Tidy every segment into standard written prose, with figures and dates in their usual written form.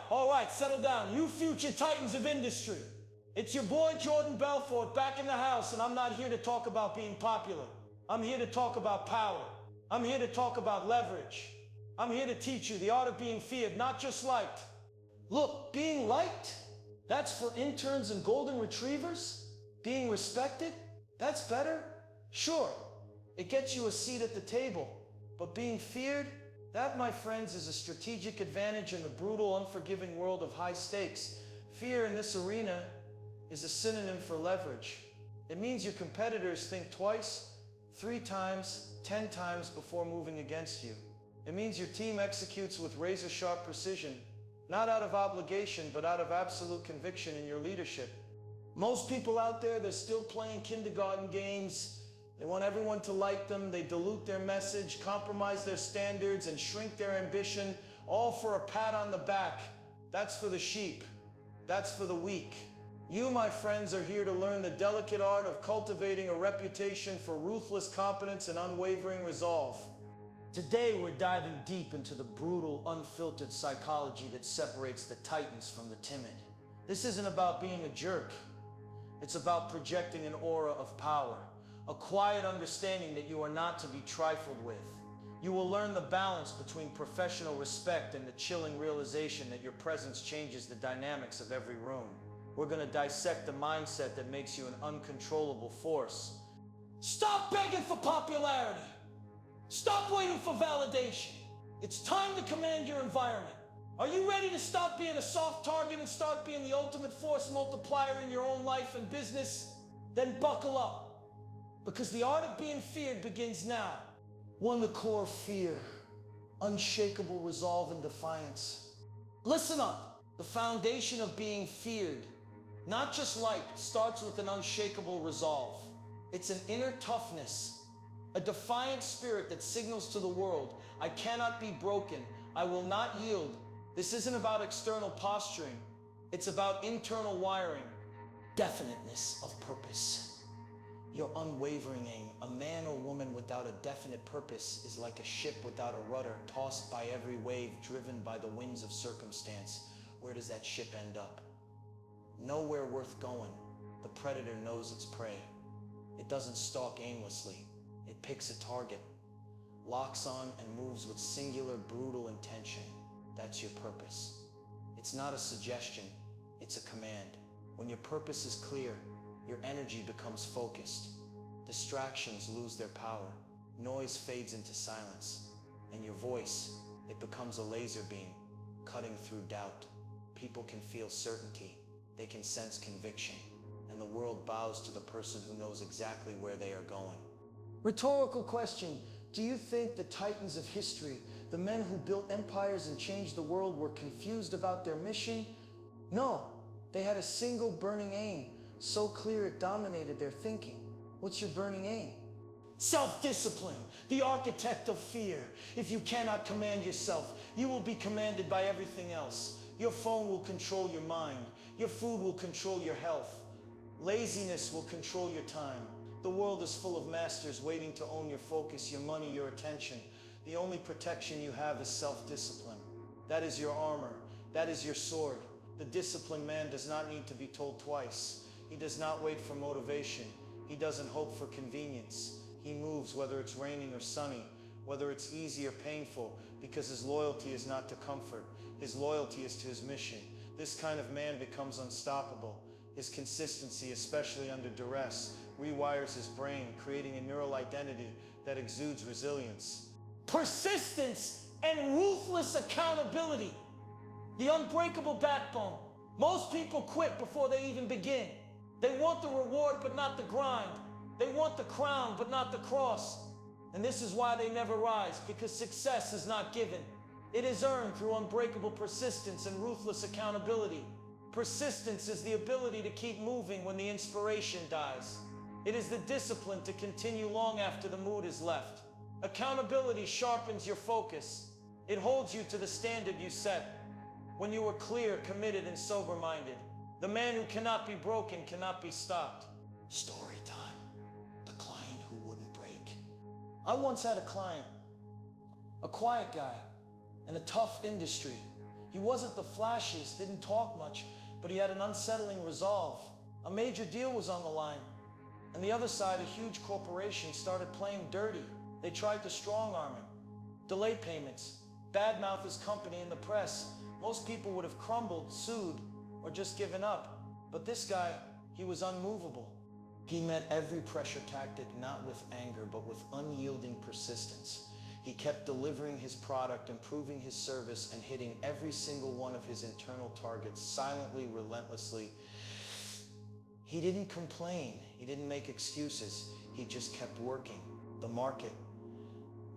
all right, settle down. You future titans of industry. It's your boy Jordan Belfort back in the house, and I'm not here to talk about being popular. I'm here to talk about power. I'm here to talk about leverage. I'm here to teach you the art of being feared, not just liked. Look, being liked, that's for interns and golden retrievers. Being respected, that's better. Sure, it gets you a seat at the table. But being feared, that, my friends, is a strategic advantage in the brutal, unforgiving world of high stakes. Fear in this arena is a synonym for leverage. It means your competitors think twice, 3 times, 10 times before moving against you. It means your team executes with razor-sharp precision, not out of obligation, but out of absolute conviction in your leadership. Most people out there, they're still playing kindergarten games. They want everyone to like them. They dilute their message, compromise their standards, and shrink their ambition, all for a pat on the back. That's for the sheep. That's for the weak. You, my friends, are here to learn the delicate art of cultivating a reputation for ruthless competence and unwavering resolve. Today, we're diving deep into the brutal, unfiltered psychology that separates the titans from the timid. This isn't about being a jerk. It's about projecting an aura of power, a quiet understanding that you are not to be trifled with. You will learn the balance between professional respect and the chilling realization that your presence changes the dynamics of every room. We're going to dissect the mindset that makes you an uncontrollable force. Stop begging for popularity. Stop waiting for validation. It's time to command your environment. Are you ready to stop being a soft target and start being the ultimate force multiplier in your own life and business? Then buckle up, because the art of being feared begins now. 1, the core fear, unshakable resolve and defiance. Listen up. The foundation of being feared, not just liked, starts with an unshakable resolve. It's an inner toughness, a defiant spirit that signals to the world, I cannot be broken, I will not yield. This isn't about external posturing, it's about internal wiring. Definiteness of purpose. Your unwavering aim. A man or woman without a definite purpose is like a ship without a rudder, tossed by every wave, driven by the winds of circumstance. Where does that ship end up? Nowhere worth going. The predator knows its prey. It doesn't stalk aimlessly. It picks a target, locks on, and moves with singular, brutal intention. That's your purpose. It's not a suggestion, it's a command. When your purpose is clear, your energy becomes focused. Distractions lose their power. Noise fades into silence. And your voice, it becomes a laser beam, cutting through doubt. People can feel certainty. They can sense conviction. And the world bows to the person who knows exactly where they are going. Rhetorical question. Do you think the titans of history, the men who built empires and changed the world, were confused about their mission? No, they had a single burning aim, so clear it dominated their thinking. What's your burning aim? Self-discipline, the architect of fear. If you cannot command yourself, you will be commanded by everything else. Your phone will control your mind. Your food will control your health. Laziness will control your time. The world is full of masters waiting to own your focus, your money, your attention. The only protection you have is self-discipline. That is your armor. That is your sword. The disciplined man does not need to be told twice. He does not wait for motivation. He doesn't hope for convenience. He moves whether it's raining or sunny, whether it's easy or painful, because his loyalty is not to comfort. His loyalty is to his mission. This kind of man becomes unstoppable. His consistency, especially under duress, rewires his brain, creating a neural identity that exudes resilience. Persistence and ruthless accountability. The unbreakable backbone. Most people quit before they even begin. They want the reward, but not the grind. They want the crown, but not the cross. And this is why they never rise, because success is not given. It is earned through unbreakable persistence and ruthless accountability. Persistence is the ability to keep moving when the inspiration dies. It is the discipline to continue long after the mood is left. Accountability sharpens your focus. It holds you to the standard you set. When you are clear, committed, and sober-minded, the man who cannot be broken cannot be stopped. Story time. The client who wouldn't break. I once had a client, a quiet guy, in a tough industry. He wasn't the flashiest, didn't talk much, but he had an unsettling resolve. A major deal was on the line. On the other side, a huge corporation started playing dirty. They tried to strong-arm him. Delayed payments, badmouth his company in the press. Most people would have crumbled, sued, or just given up. But this guy, he was unmovable. He met every pressure tactic not with anger, but with unyielding persistence. He kept delivering his product, improving his service, and hitting every single one of his internal targets silently, relentlessly. He didn't complain. He didn't make excuses. He just kept working the market.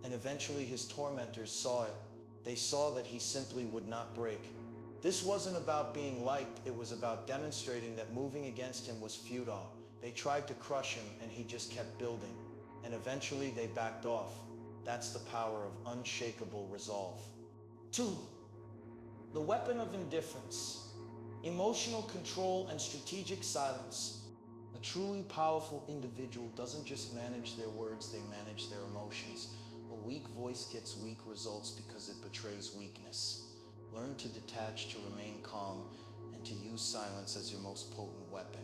And eventually his tormentors saw it. They saw that he simply would not break. This wasn't about being liked. It was about demonstrating that moving against him was futile. They tried to crush him, and he just kept building. And eventually they backed off. That's the power of unshakable resolve. 2. The weapon of indifference. Emotional control and strategic silence. A truly powerful individual doesn't just manage their words, they manage their emotions. A weak voice gets weak results because it betrays weakness. Learn to detach, to remain calm, and to use silence as your most potent weapon.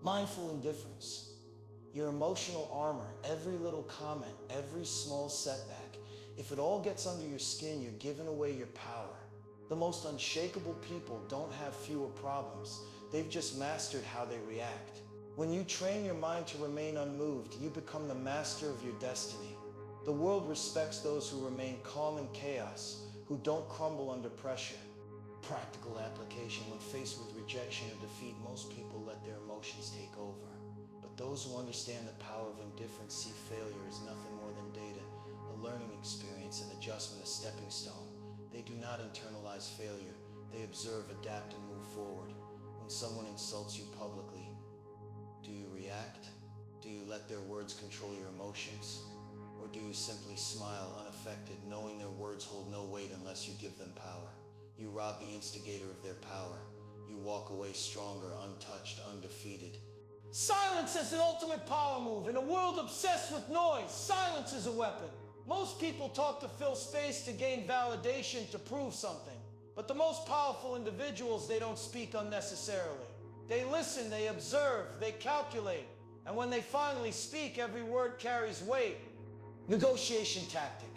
Mindful indifference. Your emotional armor, every little comment, every small setback. If it all gets under your skin, you're giving away your power. The most unshakable people don't have fewer problems. They've just mastered how they react. When you train your mind to remain unmoved, you become the master of your destiny. The world respects those who remain calm in chaos, who don't crumble under pressure. Practical application. When faced with rejection or defeat, most people let their emotions take over. But those who understand the power of indifference see failure as nothing more than data, a learning experience, an adjustment, a stepping stone. They do not internalize failure. They observe, adapt, and move forward. When someone insults you publicly, do you react? Do you let their words control your emotions? Or do you simply smile unaffected, knowing their words hold no weight unless you give them power? You rob the instigator of their power. You walk away stronger, untouched, undefeated. Silence is an ultimate power move. In a world obsessed with noise, silence is a weapon. Most people talk to fill space, to gain validation, to prove something. But the most powerful individuals, they don't speak unnecessarily. They listen, they observe, they calculate. And when they finally speak, every word carries weight. Negotiation tactic.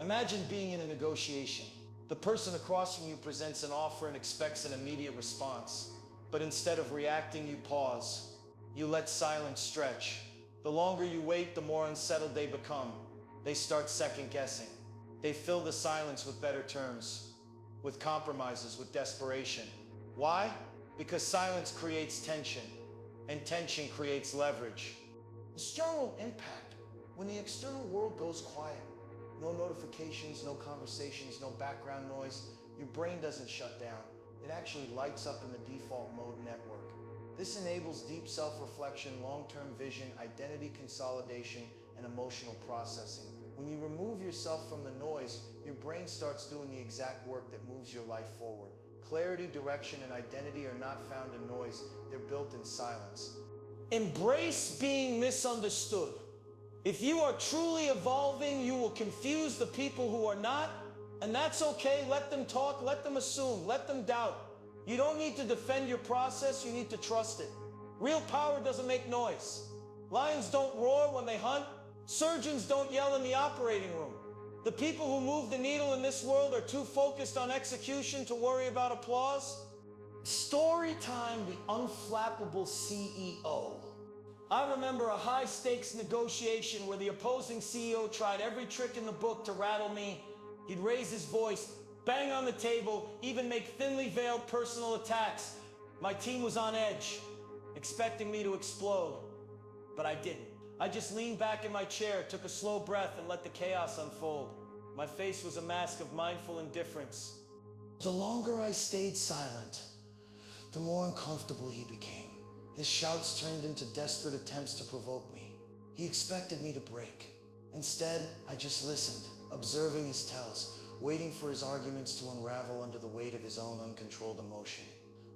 Imagine being in a negotiation. The person across from you presents an offer and expects an immediate response. But instead of reacting, you pause. You let silence stretch. The longer you wait, the more unsettled they become. They start second guessing. They fill the silence with better terms, with compromises, with desperation. Why? Because silence creates tension, and tension creates leverage. External impact. When the external world goes quiet, no notifications, no conversations, no background noise, your brain doesn't shut down. It actually lights up in the default mode network. This enables deep self-reflection, long-term vision, identity consolidation, and emotional processing. When you remove yourself from the noise, your brain starts doing the exact work that moves your life forward. Clarity, direction, and identity are not found in noise. They're built in silence. Embrace being misunderstood. If you are truly evolving, you will confuse the people who are not, and that's okay. Let them talk, let them assume, let them doubt. You don't need to defend your process, you need to trust it. Real power doesn't make noise. Lions don't roar when they hunt. Surgeons don't yell in the operating room. The people who move the needle in this world are too focused on execution to worry about applause. Story time, the unflappable CEO. I remember a high-stakes negotiation where the opposing CEO tried every trick in the book to rattle me. He'd raise his voice, bang on the table, even make thinly veiled personal attacks. My team was on edge, expecting me to explode. But I didn't. I just leaned back in my chair, took a slow breath, and let the chaos unfold. My face was a mask of mindful indifference. The longer I stayed silent, the more uncomfortable he became. His shouts turned into desperate attempts to provoke me. He expected me to break. Instead, I just listened, observing his tells, waiting for his arguments to unravel under the weight of his own uncontrolled emotion.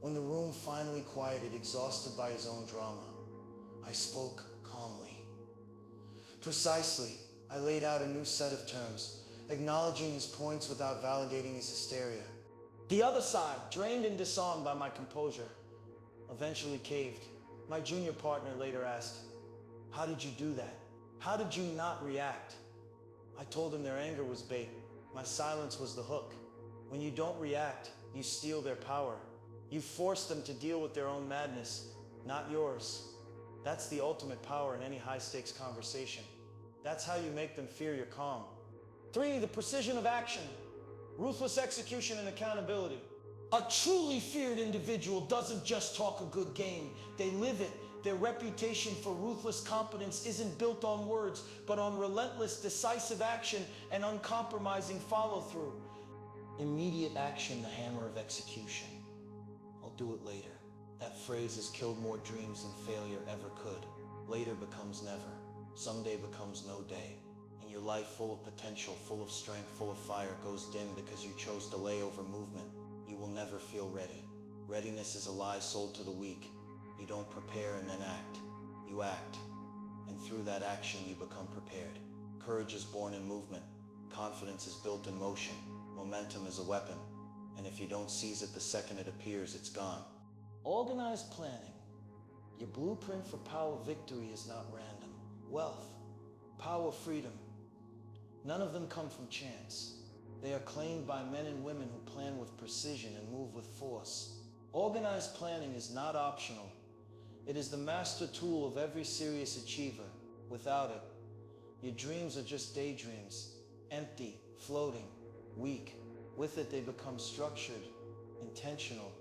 When the room finally quieted, exhausted by his own drama, I spoke calmly. Precisely, I laid out a new set of terms, acknowledging his points without validating his hysteria. The other side, drained and disarmed by my composure, eventually caved. My junior partner later asked, "How did you do that? How did you not react?" I told him their anger was bait. My silence was the hook. When you don't react, you steal their power. You force them to deal with their own madness, not yours. That's the ultimate power in any high-stakes conversation. That's how you make them fear your calm. 3, the precision of action. Ruthless execution and accountability. A truly feared individual doesn't just talk a good game, they live it. Their reputation for ruthless competence isn't built on words, but on relentless, decisive action and uncompromising follow-through. Immediate action, the hammer of execution. I'll do it later. That phrase has killed more dreams than failure ever could. Later becomes never. Someday becomes no day. And your life, full of potential, full of strength, full of fire, goes dim because you chose delay over movement. You will never feel ready. Readiness is a lie sold to the weak. You don't prepare and then act. You act. And through that action, you become prepared. Courage is born in movement. Confidence is built in motion. Momentum is a weapon. And if you don't seize it the second it appears, it's gone. Organized planning. Your blueprint for power victory is not random. Wealth, power, freedom. None of them come from chance. They are claimed by men and women who plan with precision and move with force. Organized planning is not optional. It is the master tool of every serious achiever. Without it, your dreams are just daydreams, empty, floating, weak. With it, they become structured, intentional,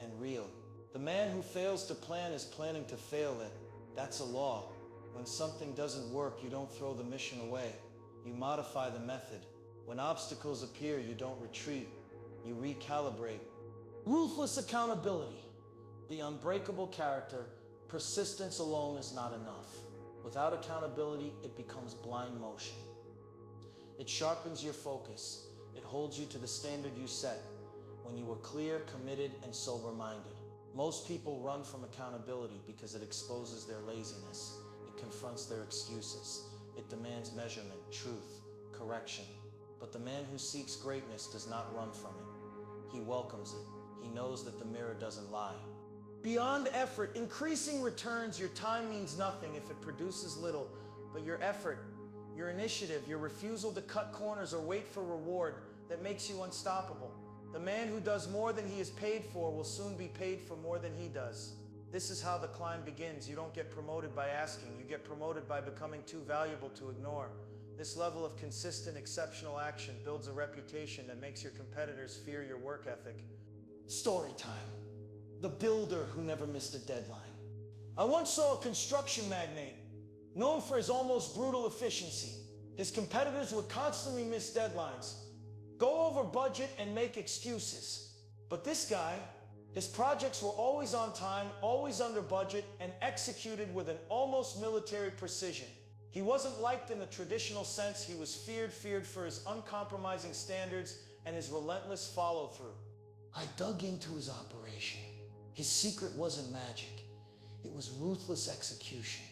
and real. The man who fails to plan is planning to fail it. That's a law. When something doesn't work, you don't throw the mission away. You modify the method. When obstacles appear, you don't retreat. You recalibrate. Ruthless accountability. The unbreakable character. Persistence alone is not enough. Without accountability, it becomes blind motion. It sharpens your focus. It holds you to the standard you set when you are clear, committed, and sober-minded. Most people run from accountability because it exposes their laziness. It confronts their excuses. It demands measurement, truth, correction. But the man who seeks greatness does not run from it. He welcomes it. He knows that the mirror doesn't lie. Beyond effort, increasing returns. Your time means nothing if it produces little, but your effort, your initiative, your refusal to cut corners or wait for reward, that makes you unstoppable. The man who does more than he is paid for will soon be paid for more than he does. This is how the climb begins. You don't get promoted by asking. You get promoted by becoming too valuable to ignore. This level of consistent, exceptional action builds a reputation that makes your competitors fear your work ethic. Story time. The builder who never missed a deadline. I once saw a construction magnate known for his almost brutal efficiency. His competitors would constantly miss deadlines, go over budget, and make excuses. But this guy, his projects were always on time, always under budget, and executed with an almost military precision. He wasn't liked in the traditional sense. He was feared for his uncompromising standards and his relentless follow-through. I dug into his operation. His secret wasn't magic. It was ruthless execution.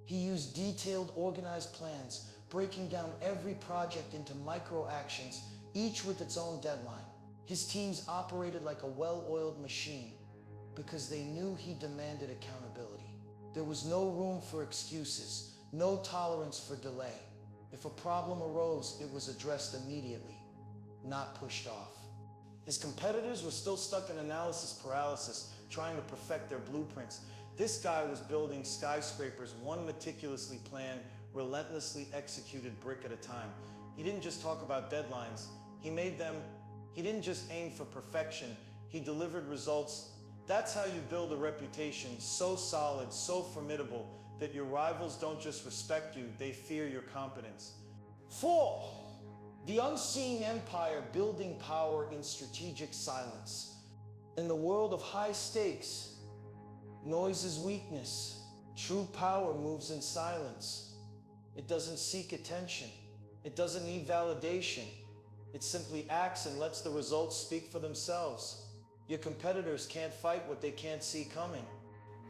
He used detailed, organized plans, breaking down every project into micro-actions, each with its own deadline. His teams operated like a well-oiled machine because they knew he demanded accountability. There was no room for excuses, no tolerance for delay. If a problem arose, it was addressed immediately, not pushed off. His competitors were still stuck in analysis paralysis, trying to perfect their blueprints. This guy was building skyscrapers, one meticulously planned, relentlessly executed brick at a time. He didn't just talk about deadlines. He didn't just aim for perfection. He delivered results. That's how you build a reputation so solid, so formidable, that your rivals don't just respect you, they fear your competence. 4, the unseen empire building power in strategic silence. In the world of high stakes, noise is weakness. True power moves in silence. It doesn't seek attention. It doesn't need validation. It simply acts and lets the results speak for themselves. Your competitors can't fight what they can't see coming.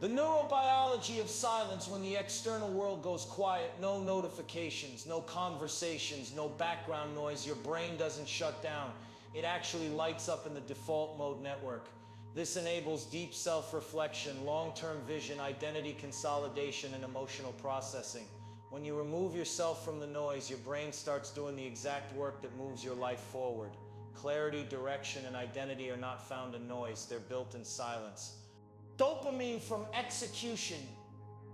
The neurobiology of silence. When the external world goes quiet, no notifications, no conversations, no background noise, your brain doesn't shut down. It actually lights up in the default mode network. This enables deep self-reflection, long-term vision, identity consolidation, and emotional processing. When you remove yourself from the noise, your brain starts doing the exact work that moves your life forward. Clarity, direction, and identity are not found in noise. They're built in silence. Dopamine from execution,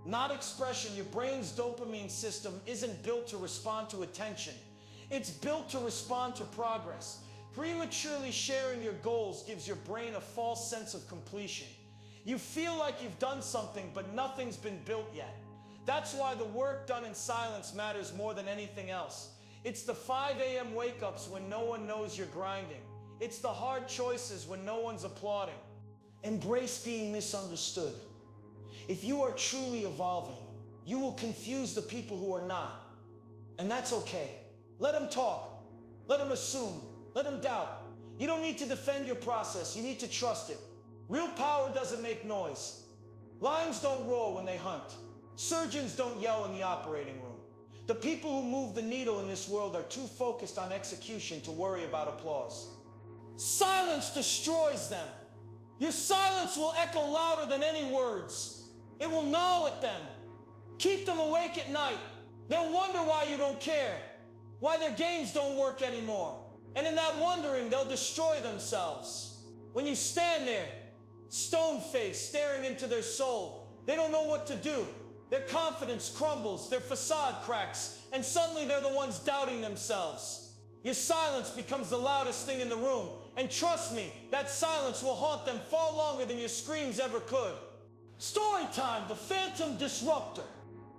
not expression. Your brain's dopamine system isn't built to respond to attention. It's built to respond to progress. Prematurely sharing your goals gives your brain a false sense of completion. You feel like you've done something, but nothing's been built yet. That's why the work done in silence matters more than anything else. It's the 5 a.m. wake-ups when no one knows you're grinding. It's the hard choices when no one's applauding. Embrace being misunderstood. If you are truly evolving, you will confuse the people who are not. And that's okay. Let them talk. Let them assume. Let them doubt. You don't need to defend your process. You need to trust it. Real power doesn't make noise. Lions don't roar when they hunt. Surgeons don't yell in the operating room. The people who move the needle in this world are too focused on execution to worry about applause. Silence destroys them. Your silence will echo louder than any words. It will gnaw at them. Keep them awake at night. They'll wonder why you don't care, why their games don't work anymore. And in that wondering, they'll destroy themselves. When you stand there, stone-faced, staring into their soul, they don't know what to do. Their confidence crumbles, their facade cracks, and suddenly they're the ones doubting themselves. Your silence becomes the loudest thing in the room, and trust me, that silence will haunt them far longer than your screams ever could. Story time, the Phantom Disruptor.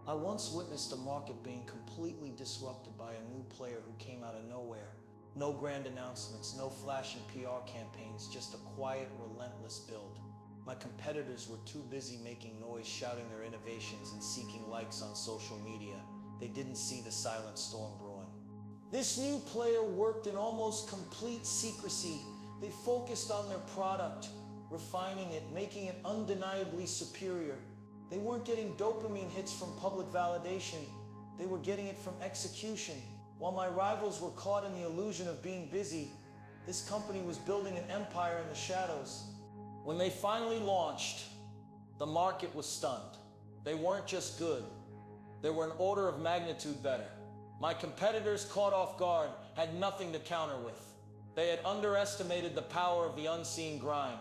I once witnessed a market being completely disrupted by a new player who came out of nowhere. No grand announcements, no flashy PR campaigns, just a quiet, relentless build. My competitors were too busy making noise, shouting their innovations and seeking likes on social media. They didn't see the silent storm brewing. This new player worked in almost complete secrecy. They focused on their product, refining it, making it undeniably superior. They weren't getting dopamine hits from public validation. They were getting it from execution. While my rivals were caught in the illusion of being busy, this company was building an empire in the shadows. When they finally launched, the market was stunned. They weren't just good. They were an order of magnitude better. My competitors, caught off guard, had nothing to counter with. They had underestimated the power of the unseen grind.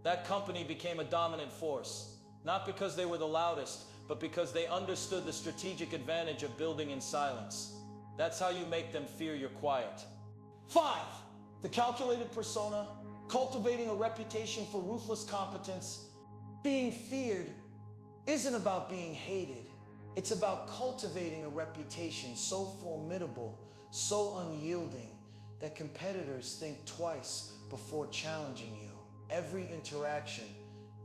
That company became a dominant force, not because they were the loudest, but because they understood the strategic advantage of building in silence. That's how you make them fear your quiet. 5. The calculated persona, cultivating a reputation for ruthless competence. Being feared isn't about being hated. It's about cultivating a reputation so formidable, so unyielding, that competitors think twice before challenging you. Every interaction,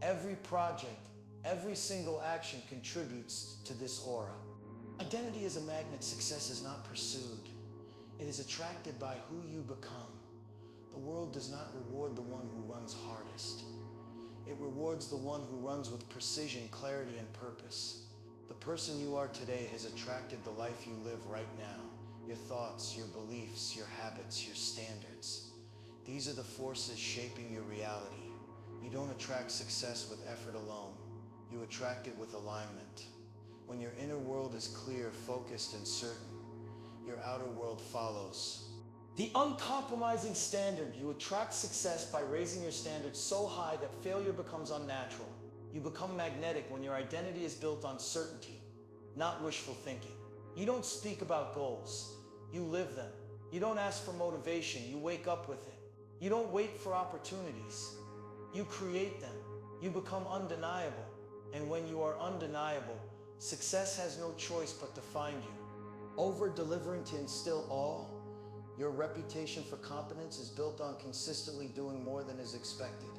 every project, every single action contributes to this aura. Identity is a magnet. Success is not pursued. It is attracted by who you become. The world does not reward the one who runs hardest. It rewards the one who runs with precision, clarity, and purpose. The person you are today has attracted the life you live right now. Your thoughts, your beliefs, your habits, your standards. These are the forces shaping your reality. You don't attract success with effort alone. You attract it with alignment. When your inner world is clear, focused, and certain, your outer world follows. The uncompromising standard. You attract success by raising your standards so high that failure becomes unnatural. You become magnetic when your identity is built on certainty, not wishful thinking. You don't speak about goals, you live them. You don't ask for motivation, you wake up with it. You don't wait for opportunities, you create them. You become undeniable. And when you are undeniable, success has no choice but to find you. Over-delivering to instill awe. Your reputation for competence is built on consistently doing more than is expected.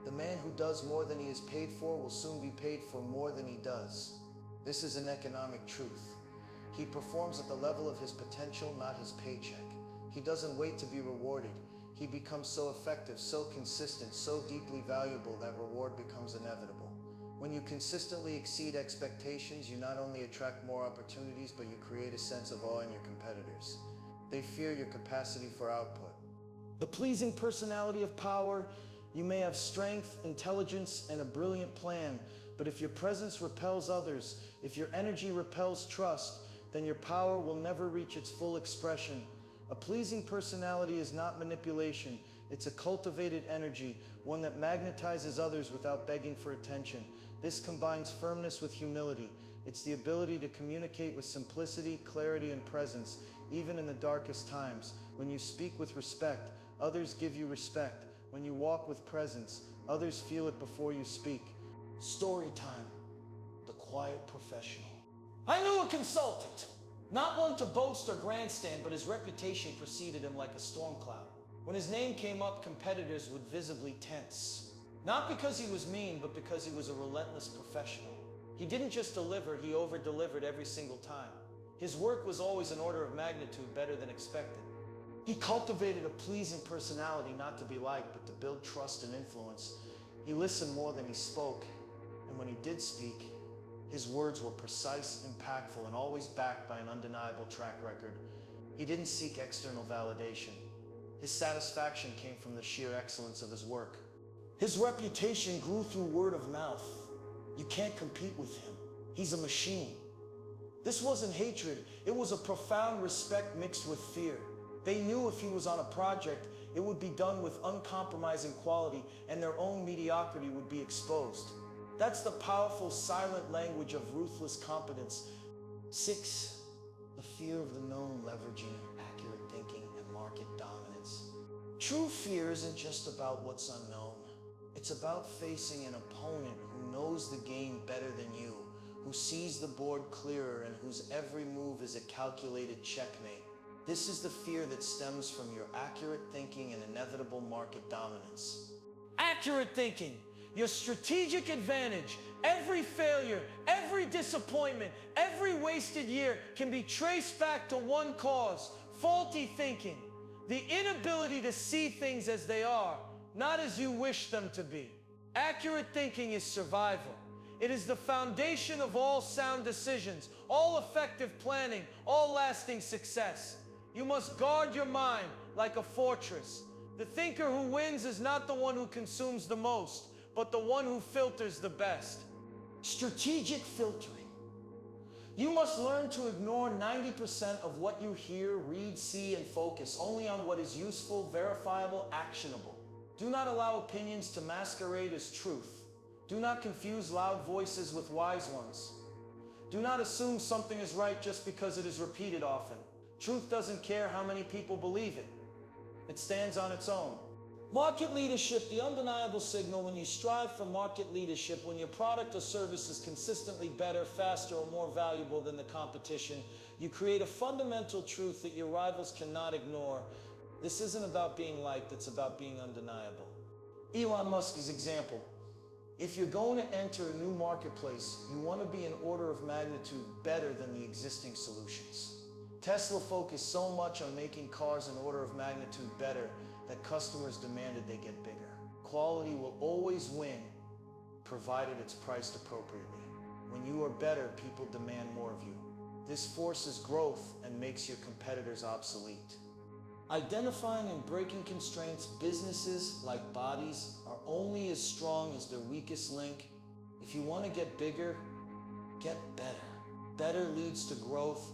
The man who does more than he is paid for will soon be paid for more than he does. This is an economic truth. He performs at the level of his potential, not his paycheck. He doesn't wait to be rewarded. He becomes so effective, so consistent, so deeply valuable that reward becomes inevitable. When you consistently exceed expectations, you not only attract more opportunities, but you create a sense of awe in your competitors. They fear your capacity for output. The pleasing personality of power. You may have strength, intelligence, and a brilliant plan, but if your presence repels others, if your energy repels trust, then your power will never reach its full expression. A pleasing personality is not manipulation. It's a cultivated energy, one that magnetizes others without begging for attention. This combines firmness with humility. It's the ability to communicate with simplicity, clarity, and presence, even in the darkest times. When you speak with respect, others give you respect. When you walk with presence, others feel it before you speak. Story time. The quiet professional. I knew a consultant. Not one to boast or grandstand, but his reputation preceded him like a storm cloud. When his name came up, competitors would visibly tense. Not because he was mean, but because he was a relentless professional. He didn't just deliver, he over-delivered every single time. His work was always an order of magnitude better than expected. He cultivated a pleasing personality, not to be liked, but to build trust and influence. He listened more than he spoke, and when he did speak, his words were precise, impactful, and always backed by an undeniable track record. He didn't seek external validation. His satisfaction came from the sheer excellence of his work. His reputation grew through word of mouth. You can't compete with him. He's a machine. This wasn't hatred, it was a profound respect mixed with fear. They knew if he was on a project, it would be done with uncompromising quality, and their own mediocrity would be exposed. That's the powerful silent language of ruthless competence. 6. The fear of the known, leveraging accurate thinking and market dominance. True fear isn't just about what's unknown. It's about facing an opponent who knows the game better than you, who sees the board clearer, and whose every move is a calculated checkmate. This is the fear that stems from your accurate thinking and inevitable market dominance. Accurate thinking. Your strategic advantage. Every failure, every disappointment, every wasted year can be traced back to one cause: faulty thinking. The inability to see things as they are, not as you wish them to be. Accurate thinking is survival. It is the foundation of all sound decisions, all effective planning, all lasting success. You must guard your mind like a fortress. The thinker who wins is not the one who consumes the most, but the one who filters the best. Strategic filtering. You must learn to ignore 90% of what you hear, read, see, and focus only on what is useful, verifiable, actionable. Do not allow opinions to masquerade as truth. Do not confuse loud voices with wise ones. Do not assume something is right just because it is repeated often. Truth doesn't care how many people believe it. It stands on its own. Market leadership, the undeniable signal. When you strive for market leadership, when your product or service is consistently better, faster, or more valuable than the competition, you create a fundamental truth that your rivals cannot ignore. This isn't about being liked, it's about being undeniable. Elon Musk's example. If you're going to enter a new marketplace, you want to be an order of magnitude better than the existing solutions. Tesla focused so much on making cars an order of magnitude better that customers demanded they get bigger. Quality will always win, provided it's priced appropriately. When you are better, people demand more of you. This forces growth and makes your competitors obsolete. Identifying and breaking constraints. Businesses, like bodies, are only as strong as their weakest link. If you want to get bigger, get better. Better leads to growth,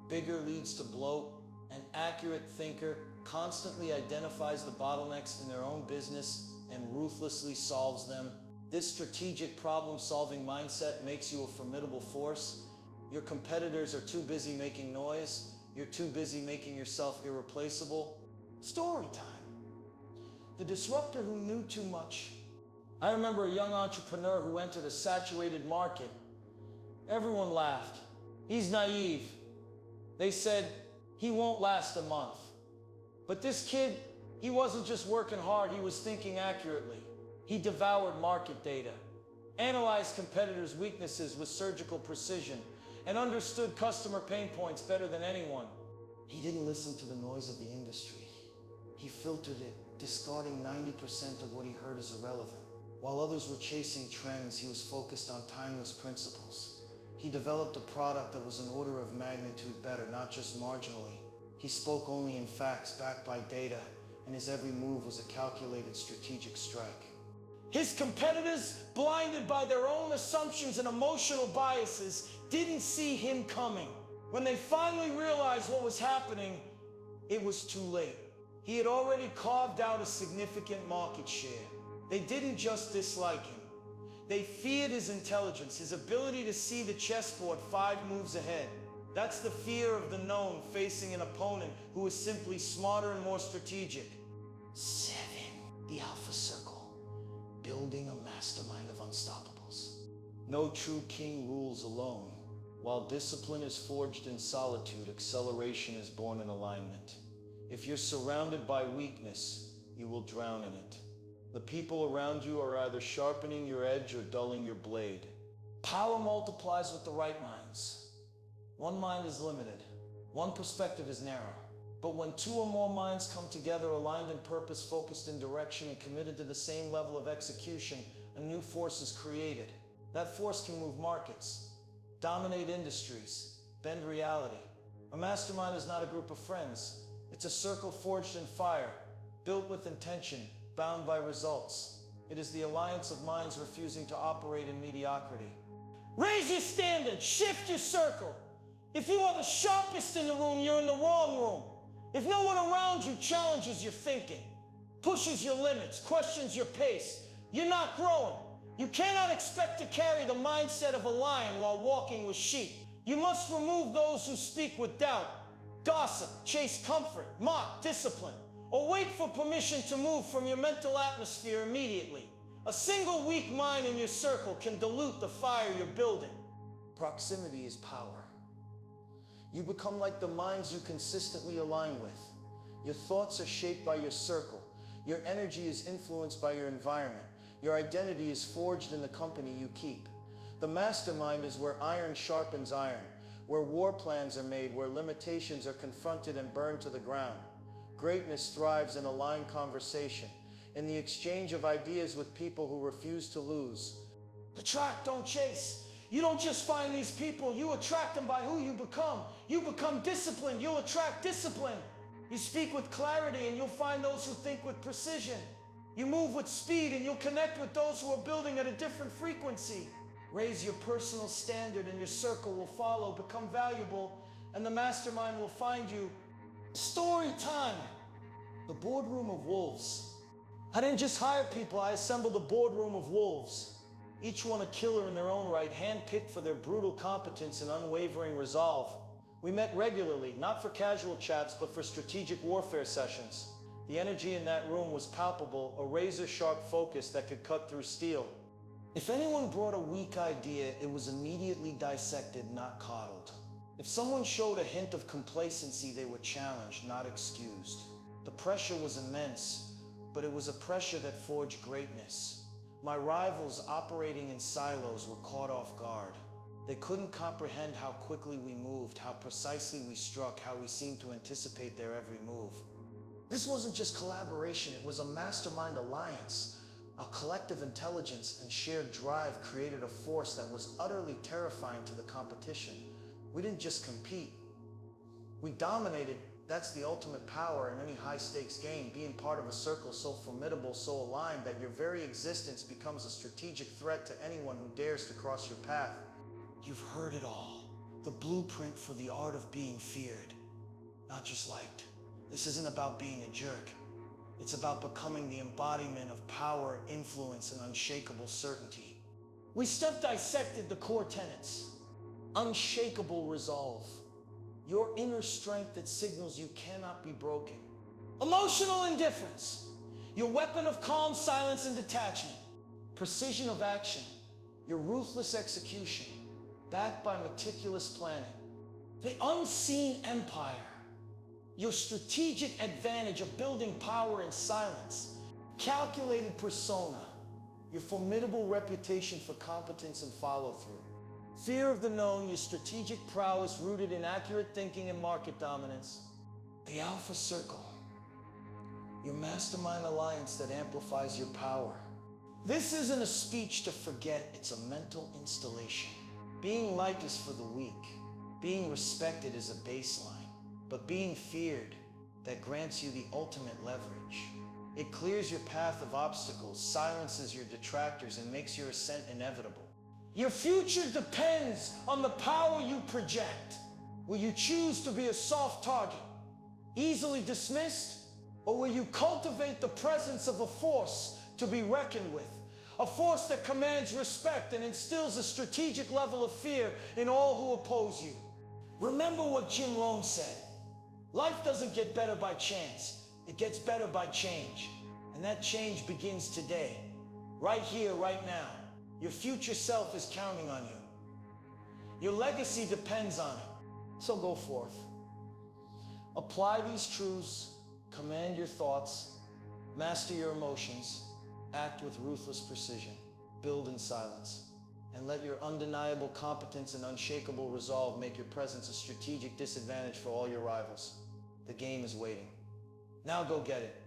bigger leads to bloat. An accurate thinker constantly identifies the bottlenecks in their own business and ruthlessly solves them. This strategic problem-solving mindset makes you a formidable force. Your competitors are too busy making noise. You're too busy making yourself irreplaceable. Story time. The disruptor who knew too much. I remember a young entrepreneur who entered a saturated market. Everyone laughed. He's naive. They said, he won't last a month. But this kid, he wasn't just working hard, he was thinking accurately. He devoured market data, analyzed competitors' weaknesses with surgical precision, and understood customer pain points better than anyone. He didn't listen to the noise of the industry. He filtered it, discarding 90% of what he heard as irrelevant. While others were chasing trends, he was focused on timeless principles. He developed a product that was an order of magnitude better, not just marginally. He spoke only in facts backed by data, and his every move was a calculated strategic strike. His competitors, blinded by their own assumptions and emotional biases, didn't see him coming. When they finally realized what was happening, it was too late. He had already carved out a significant market share. They didn't just dislike him. They feared his intelligence, his ability to see the chessboard 5 moves ahead. That's the fear of the known facing an opponent who is simply smarter and more strategic. 7. The Alpha Circle. Building a mastermind of unstoppables. No true king rules alone. While discipline is forged in solitude, acceleration is born in alignment. If you're surrounded by weakness, you will drown in it. The people around you are either sharpening your edge or dulling your blade. Power multiplies with the right minds. One mind is limited. One perspective is narrow. But when 2 or more minds come together, aligned in purpose, focused in direction, and committed to the same level of execution, a new force is created. That force can move markets, dominate industries, bend reality. A mastermind is not a group of friends. It's a circle forged in fire, built with intention, bound by results. It is the alliance of minds refusing to operate in mediocrity. Raise your standards, shift your circle. If you are the sharpest in the room, you're in the wrong room. If no one around you challenges your thinking, pushes your limits, questions your pace, you're not growing. You cannot expect to carry the mindset of a lion while walking with sheep. You must remove those who speak with doubt, gossip, chase comfort, mock discipline, or wait for permission to move from your mental atmosphere immediately. A single weak mind in your circle can dilute the fire you're building. Proximity is power. You become like the minds you consistently align with. Your thoughts are shaped by your circle. Your energy is influenced by your environment. Your identity is forged in the company you keep. The mastermind is where iron sharpens iron, where war plans are made, where limitations are confronted and burned to the ground. Greatness thrives in aligned conversation, in the exchange of ideas with people who refuse to lose. Attract, don't chase. You don't just find these people, you attract them by who you become. You become disciplined, you'll attract discipline. You speak with clarity and you'll find those who think with precision. You move with speed and you'll connect with those who are building at a different frequency. Raise your personal standard and your circle will follow, become valuable, and the mastermind will find you. Story time. The boardroom of wolves. I didn't just hire people, I assembled a boardroom of wolves. Each one a killer in their own right, handpicked for their brutal competence and unwavering resolve. We met regularly, not for casual chats, but for strategic warfare sessions. The energy in that room was palpable, a razor-sharp focus that could cut through steel. If anyone brought a weak idea, it was immediately dissected, not coddled. If someone showed a hint of complacency, they were challenged, not excused. The pressure was immense, but it was a pressure that forged greatness. My rivals operating in silos were caught off guard. They couldn't comprehend how quickly we moved, how precisely we struck, how we seemed to anticipate their every move. This wasn't just collaboration, it was a mastermind alliance. Our collective intelligence and shared drive created a force that was utterly terrifying to the competition. We didn't just compete, we dominated. That's the ultimate power in any high-stakes game, being part of a circle so formidable, so aligned that your very existence becomes a strategic threat to anyone who dares to cross your path. You've heard it all. The blueprint for the art of being feared, not just liked. This isn't about being a jerk. It's about becoming the embodiment of power, influence, and unshakable certainty. We step-dissected the core tenets. Unshakable resolve. Your inner strength that signals you cannot be broken. Emotional indifference. Your weapon of calm, silence, and detachment. Precision of action. Your ruthless execution, backed by meticulous planning. The unseen empire. Your strategic advantage of building power in silence. Calculated persona. Your formidable reputation for competence and follow-through. Fear of the known, your strategic prowess rooted in accurate thinking and market dominance. The Alpha Circle. Your mastermind alliance that amplifies your power. This isn't a speech to forget, it's a mental installation. Being liked is for the weak. Being respected is a baseline. But being feared, that grants you the ultimate leverage. It clears your path of obstacles, silences your detractors, and makes your ascent inevitable. Your future depends on the power you project. Will you choose to be a soft target, easily dismissed? Or will you cultivate the presence of a force to be reckoned with? A force that commands respect and instills a strategic level of fear in all who oppose you. Remember what Jim Rohn said. Life doesn't get better by chance. It gets better by change. And that change begins today. Right here, right now. Your future self is counting on you. Your legacy depends on it. So go forth. Apply these truths. Command your thoughts, master your emotions, act with ruthless precision, build in silence, and let your undeniable competence and unshakable resolve make your presence a strategic disadvantage for all your rivals. The game is waiting. Now go get it.